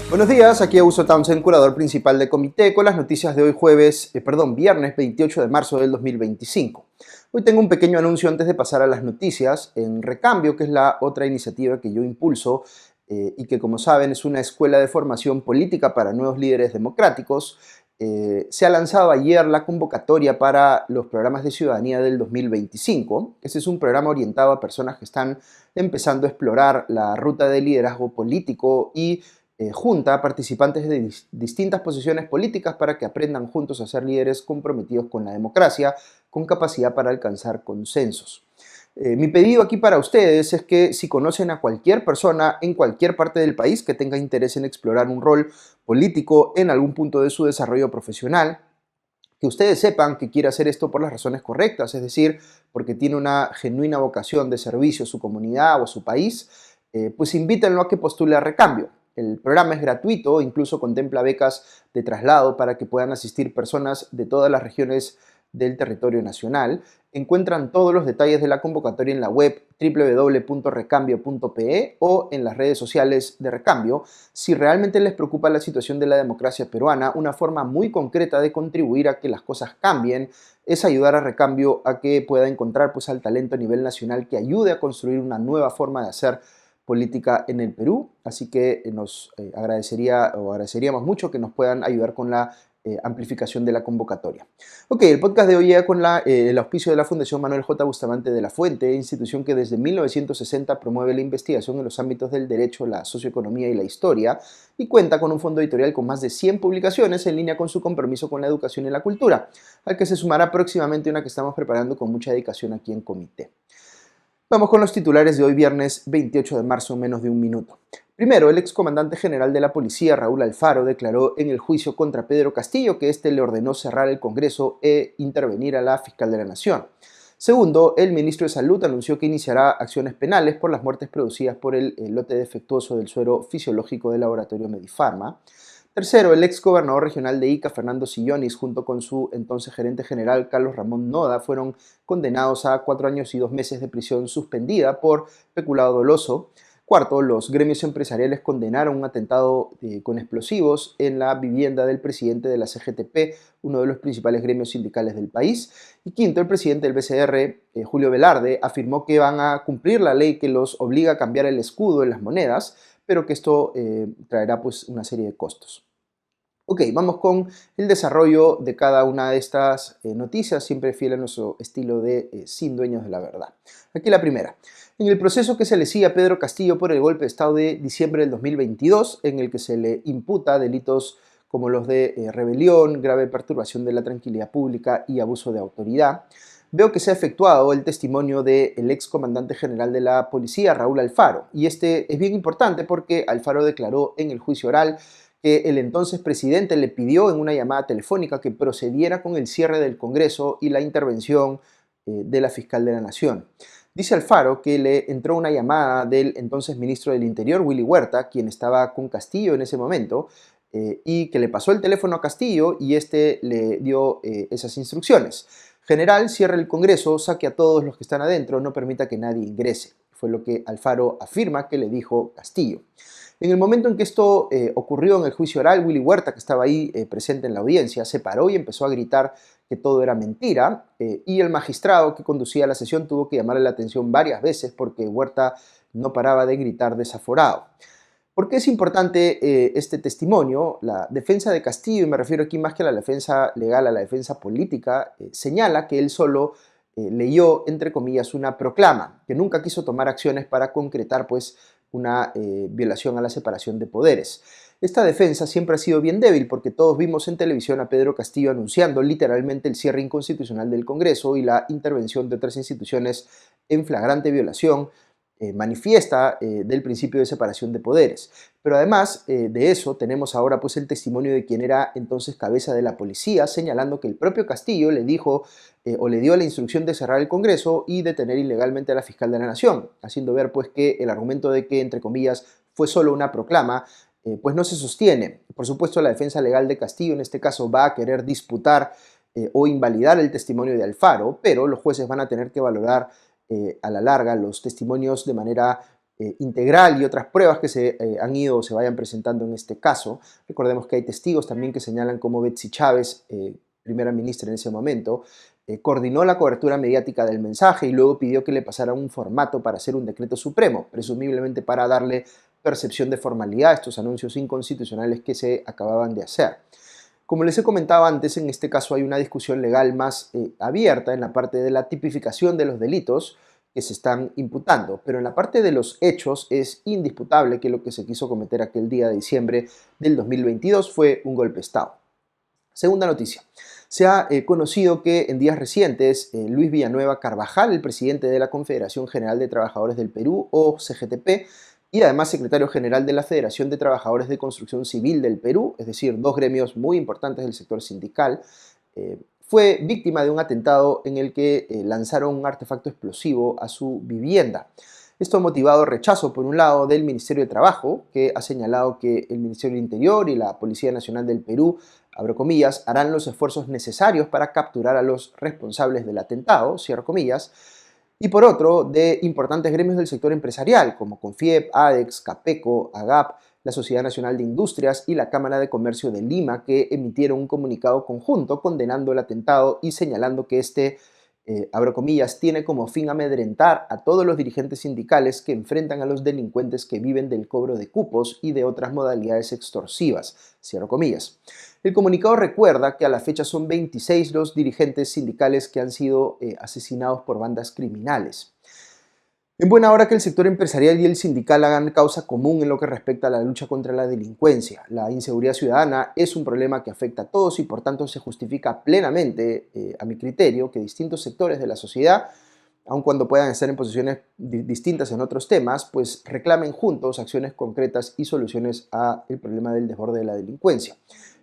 Buenos días, aquí Augusto Townsend, curador principal de Comité, con las noticias de hoy viernes 28 de marzo del 2025. Hoy tengo un pequeño anuncio antes de pasar a las noticias. En Recambio, que es la otra iniciativa que yo impulso y que, como saben, es una escuela de formación política para nuevos líderes democráticos, se ha lanzado ayer la convocatoria para los programas de ciudadanía del 2025. Este es un programa orientado a personas que están empezando a explorar la ruta de liderazgo político y junta a participantes de distintas posiciones políticas para que aprendan juntos a ser líderes comprometidos con la democracia, con capacidad para alcanzar consensos. Mi pedido aquí para ustedes es que si conocen a cualquier persona en cualquier parte del país que tenga interés en explorar un rol político en algún punto de su desarrollo profesional, que ustedes sepan que quiere hacer esto por las razones correctas, es decir, porque tiene una genuina vocación de servicio a su comunidad o a su país, pues invítenlo a que postule a Recambio. El programa es gratuito, incluso contempla becas de traslado para que puedan asistir personas de todas las regiones del territorio nacional. Encuentran todos los detalles de la convocatoria en la web www.recambio.pe o en las redes sociales de Recambio. Si realmente les preocupa la situación de la democracia peruana, una forma muy concreta de contribuir a que las cosas cambien es ayudar a Recambio a que pueda encontrar pues, al talento a nivel nacional que ayude a construir una nueva forma de hacer política en el Perú, así que nos agradeceríamos mucho que nos puedan ayudar con la amplificación de la convocatoria. Ok, el podcast de hoy llega con el auspicio de la Fundación Manuel J. Bustamante de la Fuente, institución que desde 1960 promueve la investigación en los ámbitos del derecho, la socioeconomía y la historia, y cuenta con un fondo editorial con más de 100 publicaciones en línea con su compromiso con la educación y la cultura, al que se sumará próximamente una que estamos preparando con mucha dedicación aquí en Comité. Vamos con los titulares de hoy viernes 28 de marzo en menos de un minuto. Primero, el excomandante general de la policía, Raúl Alfaro, declaró en el juicio contra Pedro Castillo que éste le ordenó cerrar el Congreso e intervenir a la fiscal de la Nación. Segundo, el ministro de Salud anunció que iniciará acciones penales por las muertes producidas por el lote defectuoso del suero fisiológico del laboratorio Medifarma. Tercero, el ex gobernador regional de Ica, Fernando Sillonis, junto con su entonces gerente general, Carlos Ramón Noda, fueron condenados a 4 años y 2 meses de prisión suspendida por peculado doloso. Cuarto, los gremios empresariales condenaron un atentado con explosivos en la vivienda del presidente de la CGTP, uno de los principales gremios sindicales del país. Y quinto, el presidente del BCR, Julio Velarde, afirmó que van a cumplir la ley que los obliga a cambiar el escudo en las monedas, pero que esto traerá pues, una serie de costos. Ok, vamos con el desarrollo de cada una de estas noticias, siempre fiel a nuestro estilo de sin dueños de la verdad. Aquí la primera. En el proceso que se le sigue a Pedro Castillo por el golpe de Estado de diciembre del 2022, en el que se le imputa delitos como los de rebelión, grave perturbación de la tranquilidad pública y abuso de autoridad, veo que se ha efectuado el testimonio del ex comandante general de la policía, Raúl Alfaro. Y este es bien importante porque Alfaro declaró en el juicio oral que el entonces presidente le pidió en una llamada telefónica que procediera con el cierre del Congreso y la intervención de la fiscal de la Nación. Dice Alfaro que le entró una llamada del entonces ministro del Interior, Willy Huerta, quien estaba con Castillo en ese momento, y que le pasó el teléfono a Castillo y este le dio esas instrucciones. General, cierre el Congreso, saque a todos los que están adentro, no permita que nadie ingrese. Fue lo que Alfaro afirma que le dijo Castillo. En el momento en que esto ocurrió en el juicio oral, Willy Huerta, que estaba ahí presente en la audiencia, se paró y empezó a gritar que todo era mentira, y el magistrado que conducía la sesión tuvo que llamarle la atención varias veces porque Huerta no paraba de gritar desaforado. ¿Por qué es importante este testimonio? La defensa de Castillo, y me refiero aquí más que a la defensa legal, a la defensa política, señala que él solo leyó, entre comillas, una proclama, que nunca quiso tomar acciones para concretar pues, una violación a la separación de poderes. Esta defensa siempre ha sido bien débil porque todos vimos en televisión a Pedro Castillo anunciando literalmente el cierre inconstitucional del Congreso y la intervención de otras instituciones en flagrante violación manifiesta del principio de separación de poderes. Pero además de eso tenemos ahora pues el testimonio de quien era entonces cabeza de la policía, señalando que el propio Castillo le dijo o le dio la instrucción de cerrar el Congreso y detener ilegalmente a la fiscal de la Nación, haciendo ver pues que el argumento de que, entre comillas, fue solo una proclama, pues no se sostiene. Por supuesto, la defensa legal de Castillo en este caso va a querer disputar o invalidar el testimonio de Alfaro, pero los jueces van a tener que valorar a la larga los testimonios de manera integral y otras pruebas que se han ido o se vayan presentando en este caso. Recordemos que hay testigos también que señalan cómo Betsy Chávez, primera ministra en ese momento, coordinó la cobertura mediática del mensaje y luego pidió que le pasara un formato para hacer un decreto supremo, presumiblemente para darle percepción de formalidad a estos anuncios inconstitucionales que se acababan de hacer. Como les he comentado antes, en este caso hay una discusión legal más abierta en la parte de la tipificación de los delitos que se están imputando, pero en la parte de los hechos es indisputable que lo que se quiso cometer aquel día de diciembre del 2022 fue un golpe de Estado. Segunda noticia. Se ha conocido que en días recientes Luis Villanueva Carvajal, el presidente de la Confederación General de Trabajadores del Perú, o CGTP, y además secretario general de la Federación de Trabajadores de Construcción Civil del Perú, es decir, dos gremios muy importantes del sector sindical, fue víctima de un atentado en el que lanzaron un artefacto explosivo a su vivienda. Esto ha motivado rechazo, por un lado, del Ministerio de Trabajo, que ha señalado que el Ministerio del Interior y la Policía Nacional del Perú, abro comillas, harán los esfuerzos necesarios para capturar a los responsables del atentado, cierro comillas, y por otro, de importantes gremios del sector empresarial, como Confiep, ADEX, Capeco, AGAP, la Sociedad Nacional de Industrias y la Cámara de Comercio de Lima, que emitieron un comunicado conjunto condenando el atentado y señalando que este, abro comillas, tiene como fin amedrentar a todos los dirigentes sindicales que enfrentan a los delincuentes que viven del cobro de cupos y de otras modalidades extorsivas, cierro comillas. El comunicado recuerda que a la fecha son 26 los dirigentes sindicales que han sido asesinados por bandas criminales. En buena hora que el sector empresarial y el sindical hagan causa común en lo que respecta a la lucha contra la delincuencia. La inseguridad ciudadana es un problema que afecta a todos y por tanto se justifica plenamente, a mi criterio, que distintos sectores de la sociedad, aun cuando puedan estar en posiciones distintas en otros temas, pues reclamen juntos acciones concretas y soluciones al problema del desborde de la delincuencia.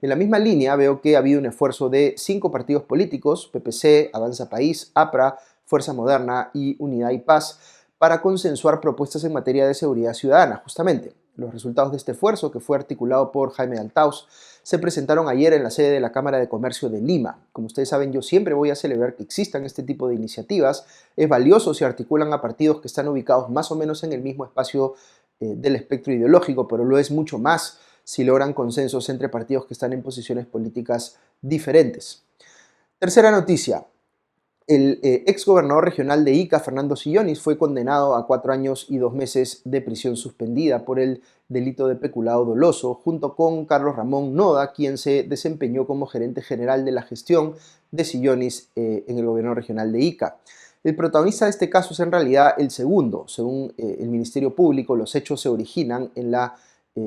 En la misma línea veo que ha habido un esfuerzo de 5 partidos políticos, PPC, Avanza País, APRA, Fuerza Moderna y Unidad y Paz, para consensuar propuestas en materia de seguridad ciudadana, justamente. Los resultados de este esfuerzo, que fue articulado por Jaime Altaus, se presentaron ayer en la sede de la Cámara de Comercio de Lima. Como ustedes saben, yo siempre voy a celebrar que existan este tipo de iniciativas. Es valioso si articulan a partidos que están ubicados más o menos en el mismo espacio del espectro ideológico, pero lo es mucho más si logran consensos entre partidos que están en posiciones políticas diferentes. Tercera noticia. El ex gobernador regional de Ica, Fernando Sillonis, fue condenado a 4 años y 2 meses de prisión suspendida por el delito de peculado doloso, junto con Carlos Ramón Noda, quien se desempeñó como gerente general de la gestión de Sillonis en el gobierno regional de Ica. El protagonista de este caso es en realidad el segundo. Según el Ministerio Público, los hechos se originan en la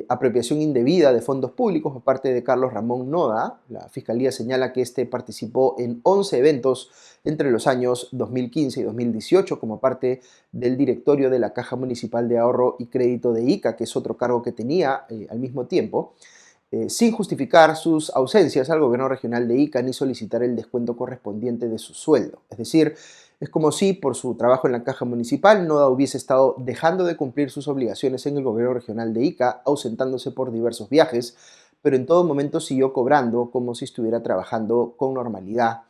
apropiación indebida de fondos públicos por parte de Carlos Ramón Noda. La Fiscalía señala que este participó en 11 eventos entre los años 2015 y 2018 como parte del directorio de la Caja Municipal de Ahorro y Crédito de Ica, que es otro cargo que tenía al mismo tiempo, sin justificar sus ausencias al gobierno regional de Ica ni solicitar el descuento correspondiente de su sueldo. Es decir, es como si por su trabajo en la Caja Municipal Noda hubiese estado dejando de cumplir sus obligaciones en el gobierno regional de Ica, ausentándose por diversos viajes, pero en todo momento siguió cobrando como si estuviera trabajando con normalidad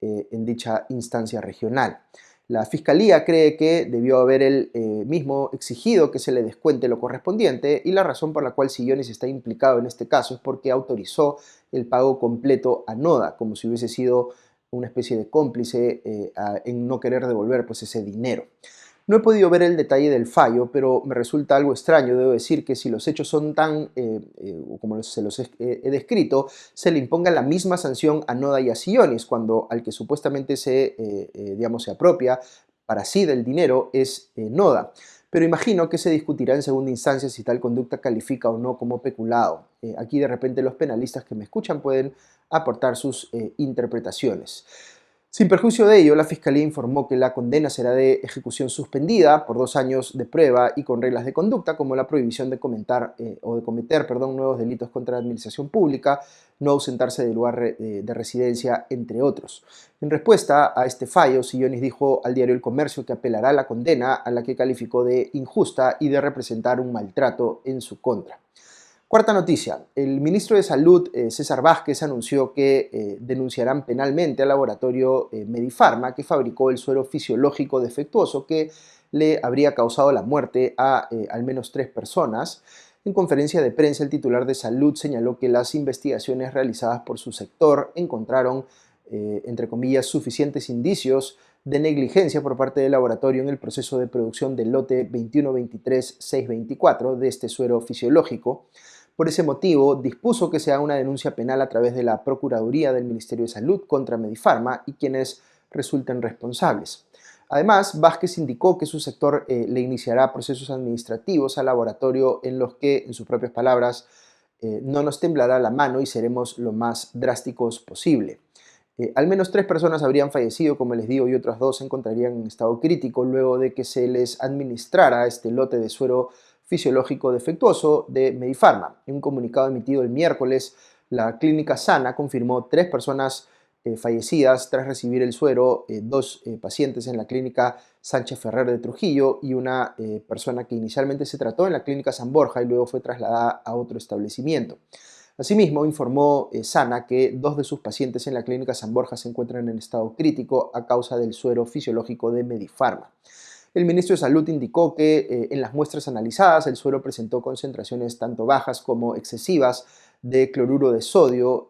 en dicha instancia regional. La Fiscalía cree que debió haber él mismo exigido que se le descuente lo correspondiente y la razón por la cual Sillonis está implicado en este caso es porque autorizó el pago completo a Noda, como si hubiese sido una especie de cómplice en no querer devolver pues, ese dinero. No he podido ver el detalle del fallo, pero me resulta algo extraño, debo decir, que si los hechos son tan, como se los he descrito, se le imponga la misma sanción a Noda y a Sillonis, cuando al que supuestamente se apropia para sí del dinero es Noda. Pero imagino que se discutirá en segunda instancia si tal conducta califica o no como peculado. Aquí de repente los penalistas que me escuchan pueden aportar sus interpretaciones. Sin perjuicio de ello, la Fiscalía informó que la condena será de ejecución suspendida por 2 años de prueba y con reglas de conducta como la prohibición de cometer nuevos delitos contra la administración pública, no ausentarse del lugar de residencia, entre otros. En respuesta a este fallo, Sillonis dijo al diario El Comercio que apelará la condena, a la que calificó de injusta y de representar un maltrato en su contra. Cuarta noticia, el ministro de Salud, César Vázquez, anunció que denunciarán penalmente al laboratorio Medifarma, que fabricó el suero fisiológico defectuoso que le habría causado la muerte a al menos 3 personas. En conferencia de prensa, el titular de Salud señaló que las investigaciones realizadas por su sector encontraron, entre comillas, suficientes indicios de negligencia por parte del laboratorio en el proceso de producción del lote 2123-624 de este suero fisiológico. Por ese motivo, dispuso que se haga una denuncia penal a través de la Procuraduría del Ministerio de Salud contra Medifarma y quienes resulten responsables. Además, Vázquez indicó que su sector le iniciará procesos administrativos al laboratorio en los que, en sus propias palabras, no nos temblará la mano y seremos lo más drásticos posible. Al menos 3 personas habrían fallecido, como les digo, y otras 2 se encontrarían en estado crítico luego de que se les administrara este lote de suero fisiológico defectuoso de Medifarma. En un comunicado emitido el miércoles, la clínica Sana confirmó 3 personas fallecidas tras recibir el suero, 2 pacientes en la clínica Sánchez Ferrer de Trujillo y una persona que inicialmente se trató en la clínica San Borja y luego fue trasladada a otro establecimiento. Asimismo, informó Sana que 2 de sus pacientes en la clínica San Borja se encuentran en estado crítico a causa del suero fisiológico de Medifarma. El ministro de Salud indicó que en las muestras analizadas el suero presentó concentraciones tanto bajas como excesivas de cloruro de sodio,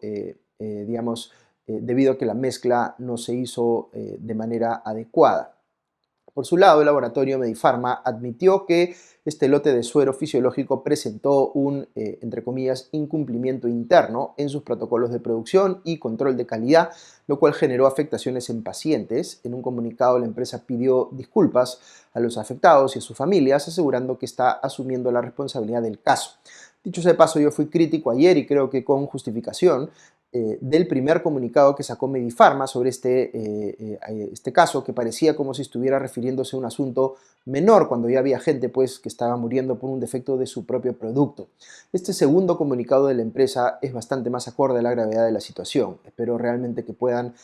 debido a que la mezcla no se hizo de manera adecuada. Por su lado, el laboratorio Medifarma admitió que este lote de suero fisiológico presentó un, entre comillas, incumplimiento interno en sus protocolos de producción y control de calidad, lo cual generó afectaciones en pacientes. En un comunicado, la empresa pidió disculpas a los afectados y a sus familias, asegurando que está asumiendo la responsabilidad del caso. Dicho sea de paso, yo fui crítico ayer y creo que con justificación del primer comunicado que sacó Medifarma sobre este caso, que parecía como si estuviera refiriéndose a un asunto menor cuando ya había gente pues, que estaba muriendo por un defecto de su propio producto. Este segundo comunicado de la empresa es bastante más acorde a la gravedad de la situación. Espero realmente que puedan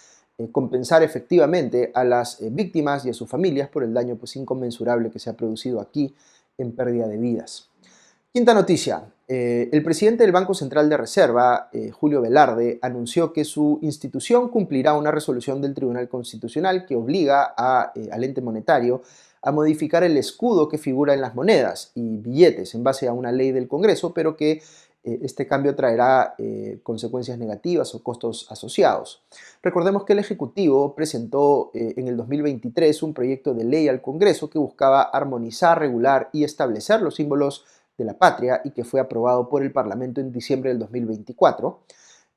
compensar efectivamente a las víctimas y a sus familias por el daño pues, inconmensurable que se ha producido aquí en pérdida de vidas. Quinta noticia. El presidente del Banco Central de Reserva, Julio Velarde, anunció que su institución cumplirá una resolución del Tribunal Constitucional que obliga al ente monetario a modificar el escudo que figura en las monedas y billetes en base a una ley del Congreso, pero que este cambio traerá consecuencias negativas o costos asociados. Recordemos que el Ejecutivo presentó en el 2023 un proyecto de ley al Congreso que buscaba armonizar, regular y establecer los símbolos de la patria y que fue aprobado por el Parlamento en diciembre del 2024.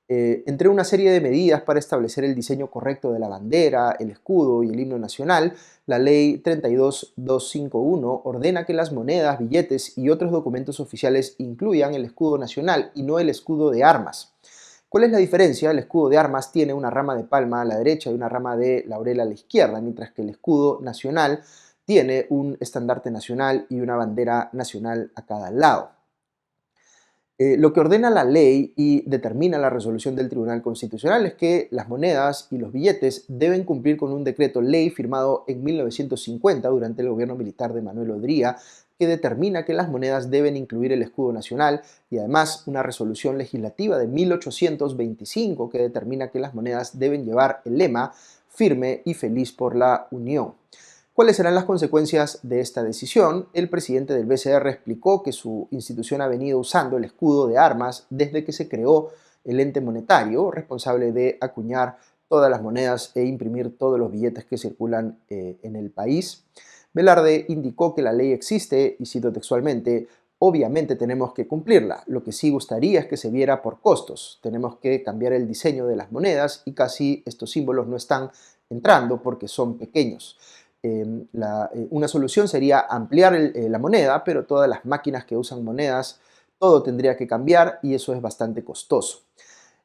Entre una serie de medidas para establecer el diseño correcto de la bandera, el escudo y el himno nacional, la Ley 32251 ordena que las monedas, billetes y otros documentos oficiales incluyan el escudo nacional y no el escudo de armas. ¿Cuál es la diferencia? El escudo de armas tiene una rama de palma a la derecha y una rama de laurel a la izquierda, mientras que el escudo nacional tiene un estandarte nacional y una bandera nacional a cada lado. Lo que ordena la ley y determina la resolución del Tribunal Constitucional es que las monedas y los billetes deben cumplir con un decreto ley firmado en 1950 durante el gobierno militar de Manuel Odría, que determina que las monedas deben incluir el escudo nacional, y además una resolución legislativa de 1825 que determina que las monedas deben llevar el lema firme y feliz por la Unión. ¿Cuáles serán las consecuencias de esta decisión? El presidente del BCR explicó que su institución ha venido usando el escudo de armas desde que se creó el ente monetario, responsable de acuñar todas las monedas e imprimir todos los billetes que circulan en el país. Velarde indicó que la ley existe, y cito textualmente, obviamente tenemos que cumplirla. Lo que sí gustaría es que se viera por costos. Tenemos que cambiar el diseño de las monedas y casi estos símbolos no están entrando porque son pequeños. Una solución sería ampliar la moneda, pero todas las máquinas que usan monedas, todo tendría que cambiar y eso es bastante costoso.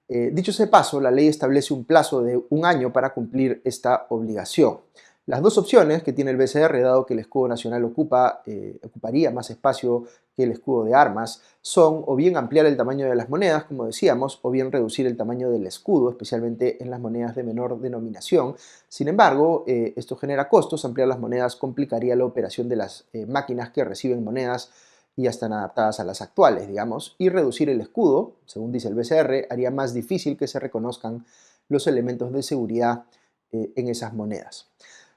Dicho sea de paso, la ley establece un plazo de un año para cumplir esta obligación. Las dos opciones que tiene el BCR, dado que el escudo nacional ocuparía más espacio que el escudo de armas, son o bien ampliar el tamaño de las monedas, como decíamos, o bien reducir el tamaño del escudo, especialmente en las monedas de menor denominación. Sin embargo, esto genera costos. Ampliar las monedas complicaría la operación de las máquinas que reciben monedas y ya están adaptadas a las actuales, digamos, y reducir el escudo, según dice el BCR, haría más difícil que se reconozcan los elementos de seguridad en esas monedas.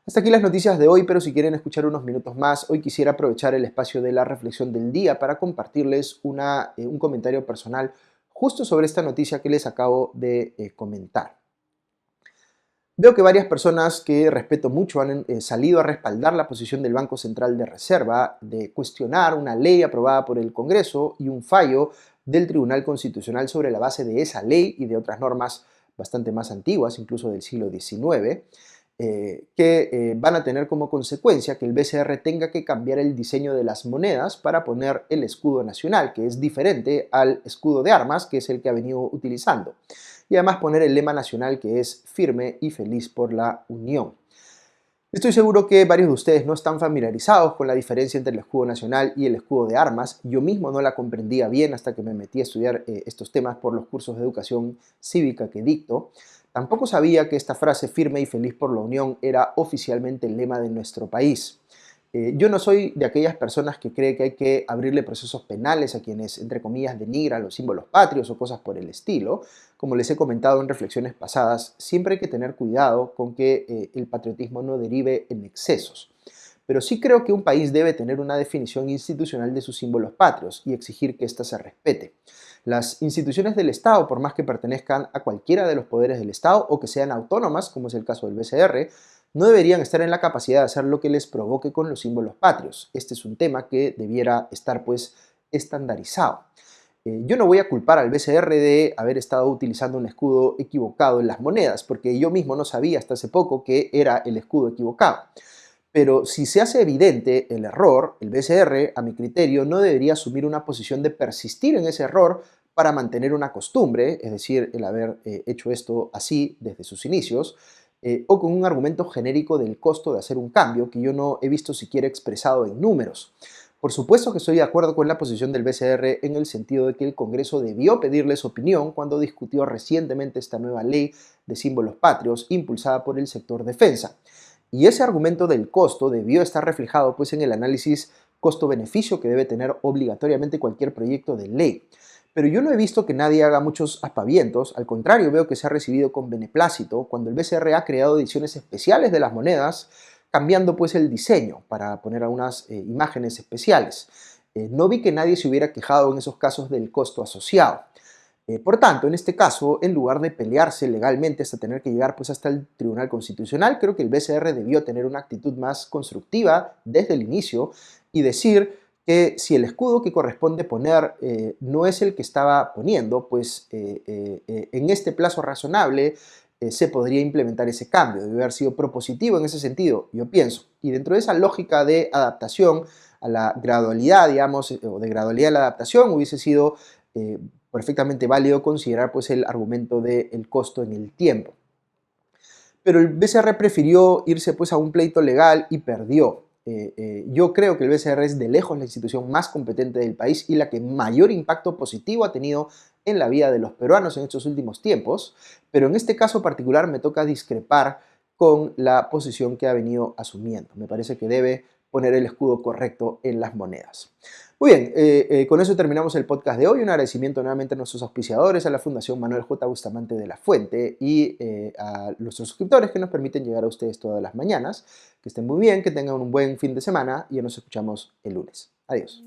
Hasta aquí las noticias de hoy, pero si quieren escuchar unos minutos más, hoy quisiera aprovechar el espacio de la reflexión del día para compartirles un comentario personal justo sobre esta noticia que les acabo de comentar. Veo que varias personas que respeto mucho han salido a respaldar la posición del Banco Central de Reserva de cuestionar una ley aprobada por el Congreso y un fallo del Tribunal Constitucional sobre la base de esa ley y de otras normas bastante más antiguas, incluso del siglo XIX, que van a tener como consecuencia que el BCR tenga que cambiar el diseño de las monedas para poner el escudo nacional, que es diferente al escudo de armas, que es el que ha venido utilizando, y además poner el lema nacional, que es firme y feliz por la unión. Estoy seguro que varios de ustedes no están familiarizados con la diferencia entre el escudo nacional y el escudo de armas. Yo mismo no la comprendía bien hasta que me metí a estudiar estos temas por los cursos de educación cívica que dicto. Tampoco sabía que esta frase firme y feliz por la unión era oficialmente el lema de nuestro país. Yo no soy de aquellas personas que cree que hay que abrirle procesos penales a quienes, entre comillas, denigran los símbolos patrios o cosas por el estilo. Como les he comentado en reflexiones pasadas, siempre hay que tener cuidado con que el patriotismo no derive en excesos. Pero sí creo que un país debe tener una definición institucional de sus símbolos patrios y exigir que ésta se respete. Las instituciones del Estado, por más que pertenezcan a cualquiera de los poderes del Estado o que sean autónomas, como es el caso del BCR, no deberían estar en la capacidad de hacer lo que les provoque con los símbolos patrios. Este es un tema que debiera estar pues estandarizado. Yo no voy a culpar al BCR de haber estado utilizando un escudo equivocado en las monedas, porque yo mismo no sabía hasta hace poco que era el escudo equivocado. Pero si se hace evidente el error, el BCR, a mi criterio, no debería asumir una posición de persistir en ese error para mantener una costumbre, es decir, el haber hecho esto así desde sus inicios, o con un argumento genérico del costo de hacer un cambio que yo no he visto siquiera expresado en números. Por supuesto que estoy de acuerdo con la posición del BCR en el sentido de que el Congreso debió pedirles opinión cuando discutió recientemente esta nueva ley de símbolos patrios impulsada por el sector defensa. Y ese argumento del costo debió estar reflejado pues en el análisis costo-beneficio que debe tener obligatoriamente cualquier proyecto de ley. Pero yo no he visto que nadie haga muchos aspavientos, al contrario veo que se ha recibido con beneplácito cuando el BCR ha creado ediciones especiales de las monedas, cambiando pues el diseño para poner algunas imágenes especiales. No vi que nadie se hubiera quejado en esos casos del costo asociado. Por tanto, en este caso, en lugar de pelearse legalmente hasta tener que llegar pues, hasta el Tribunal Constitucional, creo que el BCR debió tener una actitud más constructiva desde el inicio y decir que si el escudo que corresponde poner no es el que estaba poniendo, pues en este plazo razonable se podría implementar ese cambio. Debe haber sido propositivo en ese sentido, yo pienso. Y dentro de esa lógica de adaptación a la gradualidad, digamos, o de gradualidad a la adaptación, hubiese sido perfectamente válido considerar pues, el argumento del costo en el tiempo. Pero el BCR prefirió irse pues, a un pleito legal y perdió. Yo creo que el BCR es de lejos la institución más competente del país y la que mayor impacto positivo ha tenido en la vida de los peruanos en estos últimos tiempos, pero en este caso particular me toca discrepar con la posición que ha venido asumiendo. Me parece que debe poner el escudo correcto en las monedas. Muy bien, con eso terminamos el podcast de hoy. Un agradecimiento nuevamente a nuestros auspiciadores, a la Fundación Manuel J. Bustamante de la Fuente y a nuestros suscriptores que nos permiten llegar a ustedes todas las mañanas. Que estén muy bien, que tengan un buen fin de semana y ya nos escuchamos el lunes. Adiós.